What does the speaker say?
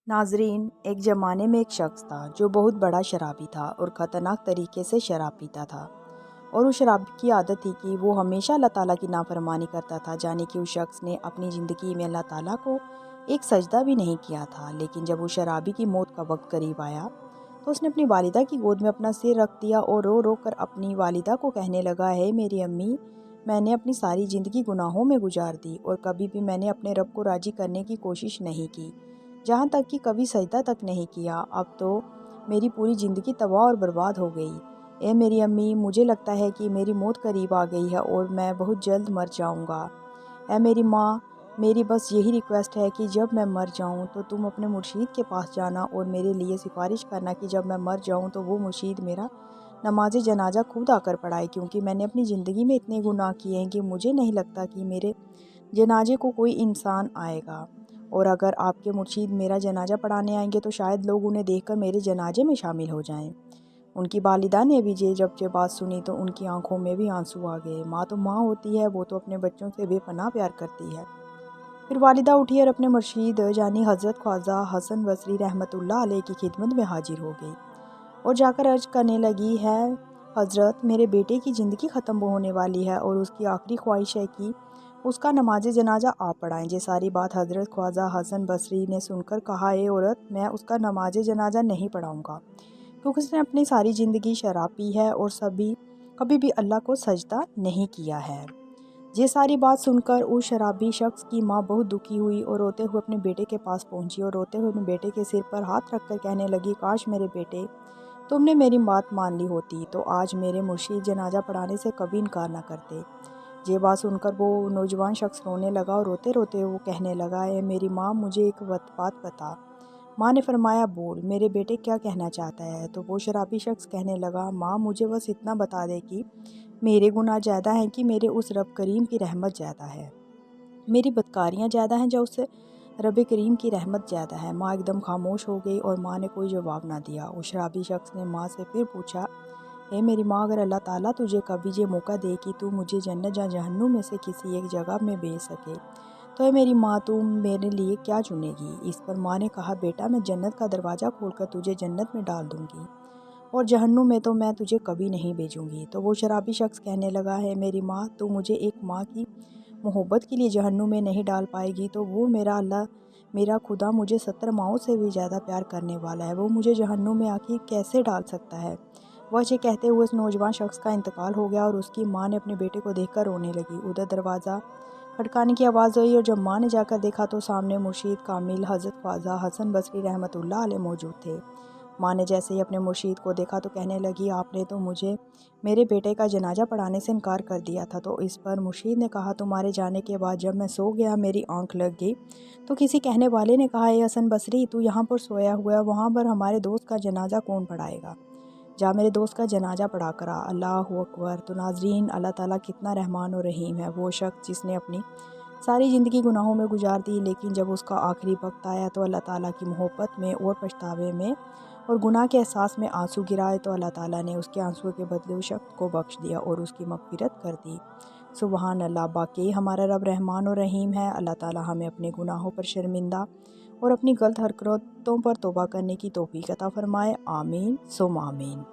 नाजरीन, एक ज़माने में एक शख्स था जो बहुत बड़ा शराबी था और ख़तरनाक तरीके से शराब पीता था। और उस शराब की आदत थी कि वो हमेशा अल्लाह ताला की नाफरमानी करता था। जाने कि उस शख्स ने अपनी ज़िंदगी में अल्लाह ताला को एक सजदा भी नहीं किया था। लेकिन जब उस शराबी की मौत का वक्त करीब आया तो उसने अपनी वालिदा की गोद में अपना सिर रख दिया और रो रो कर अपनी वालिदा को कहने लगा, है मेरी अम्मी, मैंने अपनी सारी ज़िंदगी गुनाहों में गुजार दी और कभी भी मैंने अपने रब को राज़ी करने की कोशिश नहीं की, जहाँ तक कि कभी सजदा तक नहीं किया। अब तो मेरी पूरी ज़िंदगी तबाह और बर्बाद हो गई। ए मेरी अम्मी, मुझे लगता है कि मेरी मौत करीब आ गई है और मैं बहुत जल्द मर जाऊँगा। ऐ मेरी माँ, मेरी बस यही रिक्वेस्ट है कि जब मैं मर जाऊँ तो तुम अपने मुर्शीद के पास जाना और मेरे लिए सिफारिश करना कि जब मैं मर जाऊँ तो वो मुर्शीद मेरा नमाज जनाजा खुद आकर पढ़ाए, क्योंकि मैंने अपनी ज़िंदगी में इतने गुनाह किए हैं कि मुझे नहीं लगता कि मेरे जनाजे को कोई इंसान आएगा। और अगर आपके मुर्शीद मेरा जनाजा पढ़ाने आएंगे तो शायद लोग उन्हें देखकर मेरे जनाजे में शामिल हो जाएं। उनकी वालिदा ने भी जब ये बात सुनी तो उनकी आंखों में भी आंसू आ गए। माँ तो माँ होती है, वो तो अपने बच्चों से बेपनाह प्यार करती है। फिर वालिदा उठी और अपने मुर्शीद यानी हज़रत ख्वाजा हसन बसरी रहमतुल्लाह अलैह की खिदमत में हाजिर हो गई और जाकर अर्ज करने लगी, है हज़रत, मेरे बेटे की ज़िंदगी ख़त्म होने वाली है और उसकी आखिरी ख्वाहिश है कि उसका नमाज जनाजा आप पढ़ाएं। ये सारी बात हज़रत ख्वाजा हसन बसरी ने सुनकर कहा, ए औरत, मैं उसका नमाज जनाजा नहीं पढ़ाऊँगा, क्योंकि उसने अपनी सारी ज़िंदगी शराब पी है और कभी भी अल्लाह को सजदा नहीं किया है। ये सारी बात सुनकर उस शराबी शख्स की माँ बहुत दुखी हुई और रोते हुए अपने बेटे के पास पहुंची और रोते हुए अपने बेटे के सिर पर हाथ रखकर कहने लगी, काश मेरे बेटे, तुमने मेरी बात मान ली होती तो आज मेरे मुर्शीद जनाजा पढ़ाने से कभी इनकार ना करते। ये बात सुनकर वो नौजवान शख्स रोने लगा और रोते रोते वो कहने लगा, है मेरी माँ, मुझे एक बात बता। माँ ने फरमाया, बोल, मेरे बेटे क्या कहना चाहता है। तो वो शराबी शख्स कहने लगा, माँ, मुझे बस इतना बता दे कि मेरे गुनाह ज़्यादा हैं कि मेरे उस रब करीम की रहमत ज़्यादा है, मेरी बदकारियाँ ज़्यादा हैं जो उस रब करीम की रहमत ज़्यादा है। माँ एकदम खामोश हो गई और माँ ने कोई जवाब ना दिया। उस शराबी शख्स ने माँ से फिर पूछा, हे मेरी माँ, अगर अल्लाह ताला तुझे कभी ये मौका दे कि तू मुझे जन्नत या जहन्नुम में से किसी एक जगह में भेज सके तो है मेरी माँ, तू मेरे लिए क्या चुनेगी। इस पर माँ ने कहा, बेटा, मैं जन्नत का दरवाज़ा खोलकर तुझे जन्नत में डाल दूँगी और जहन्नुम में तो मैं तुझे कभी नहीं भेजूँगी। तो वो शराबी शख्स कहने लगा, है मेरी माँ, तू मुझे एक माँ की मोहब्बत के लिए जहन्नुम में नहीं डाल पाएगी तो वो मेरा खुदा मुझे 70 माओं से भी ज़्यादा प्यार करने वाला है, वो मुझे जहन्नुम में आखिर कैसे डाल सकता है। वह ये कहते हुए उस नौजवान शख्स का इंतकाल हो गया और उसकी माँ ने अपने बेटे को देखकर रोने लगी। उधर दरवाज़ा खटकाने की आवाज़ हुई और जब माँ ने जाकर देखा तो सामने मुर्शीद कामिल हज़रत ख्वाजा हसन बसरी रहमतुल्लाह अलैह मौजूद थे। माँ ने जैसे ही अपने मुर्शीद को देखा तो कहने लगी, आपने तो मुझे मेरे बेटे का जनाजा पढ़ाने से इनकार कर दिया था। तो इस पर मुर्शीद ने कहा, तुम्हारे जाने के बाद जब मैं सो गया, मेरी आंख लग गई तो किसी कहने वाले ने कहा, ए हसन बसरी, तू यहाँ पर सोया हुआ है, वहाँ पर हमारे दोस्त का जनाजा कौन पढ़ाएगा, जा मेरे दोस्त का जनाजा पढ़ा करा। अल्लाह अकबर। तो नाजरीन, अल्लाह ताला कितना रहमान और रहीम है। वो शख्स जिसने अपनी सारी ज़िंदगी गुनाहों में गुजार दी, लेकिन जब उसका आखिरी वक्त आया तो अल्लाह ताला की मोहब्बत में और पछतावे में और गुनाह के एहसास में आंसू गिराए तो अल्लाह ताला ने उसके आंसुओं के बदले उस शख्स को बख्श दिया और उसकी मग़फ़िरत कर दी। सुबहान अल्लाह। बाकी हमारा रब रहमान और रहीम है। अल्लाह ताला हमें अपने गुनाहों पर शर्मिंदा और अपनी गलत हरकतों पर तौबा करने की तौफीक अता फ़रमाए। आमीन सुम आमीन।